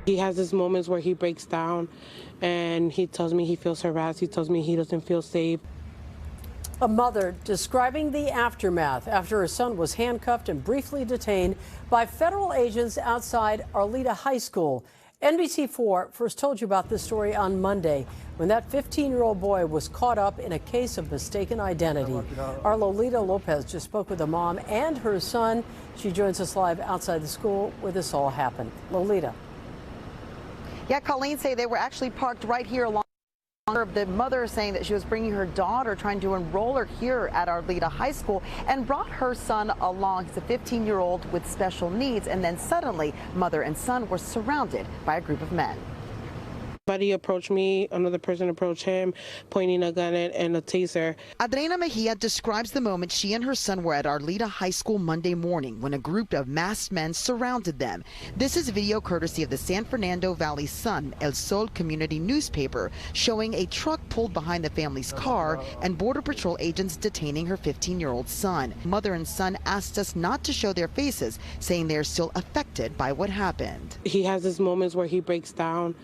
He has his moments where he breaks down and he tells me he feels harassed. He tells me he doesn't feel safe. A mother describing the aftermath after her son was handcuffed and briefly detained by federal agents outside Arleta High School. NBC4 first told you about this story on Monday when that 15-year-old boy was caught up in a case of mistaken identity. Our Lolita Lopez just spoke with the mom and her son. She joins us live outside the school where this all happened. Lolita. Yeah, Colleen say they were actually parked right here along. The mother saying that she was bringing her daughter, trying to enroll her here at Arleta High School, and brought her son along. He's a 15-year-old with special needs, and then suddenly mother and son were surrounded by a group of men. Somebody approached me, another person approached him, pointing a gun and a taser. Adriana Mejia describes the moment she and her son were at Arleta High School Monday morning when a group of masked men surrounded them. This is video courtesy of the San Fernando Valley Sun, El Sol community newspaper, showing a truck pulled behind the family's car and Border Patrol agents detaining her 15-year-old son. Mother and son asked us not to show their faces, saying they're still affected by what happened. He has his moments where he breaks down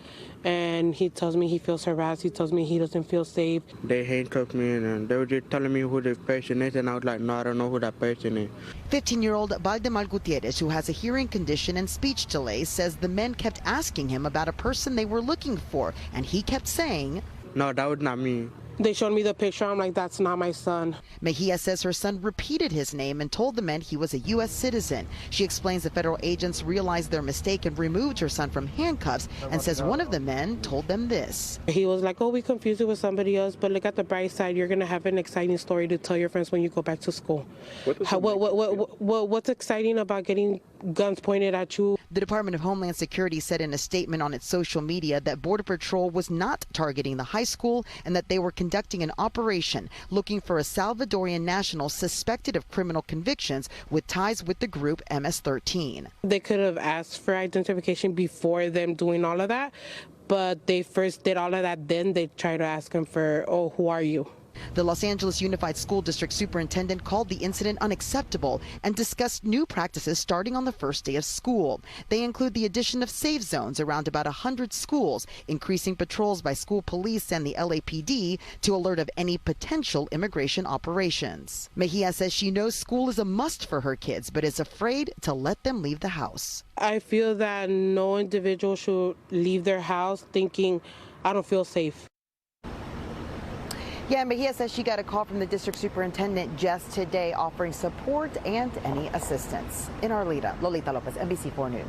and he tells me he feels harassed. He tells me he doesn't feel safe. They handcuffed me and they were just telling me who the person is, and I was like, no, I don't know who that person is. 15-year-old Valdemar Gutierrez, who has a hearing condition and speech delay, says the men kept asking him about a person they were looking for, and he kept saying, no, that was not me. They showed me the picture. I'm like, that's not my son. Mejia says her son repeated his name and told the men he was a U.S. citizen. She explains the federal agents realized their mistake and removed her son from handcuffs, and says one of the men told them this. He was like, oh, we confused you with somebody else, but look at the bright side. You're going to have an exciting story to tell your friends when you go back to school. What's exciting about getting guns pointed at you? The Department of Homeland Security said in a statement on its social media that Border Patrol was not targeting the high school and that they were conducting an operation looking for a Salvadorian national suspected of criminal convictions with ties with the group MS-13. They could have asked for identification before them doing all of that, but they first did all of that, then they tried to ask him for, oh, who are you? The Los Angeles Unified School District Superintendent called the incident unacceptable and discussed new practices starting on the first day of school. They include the addition of safe zones around about 100 schools, increasing patrols by school police and the LAPD to alert of any potential immigration operations. Mejia says she knows school is a must for her kids, but is afraid to let them leave the house. I feel that no individual should leave their house thinking, I don't feel safe. Yeah, Mejia says she got a call from the district superintendent just today offering support and any assistance. In Arleta, Lolita Lopez, NBC4 News.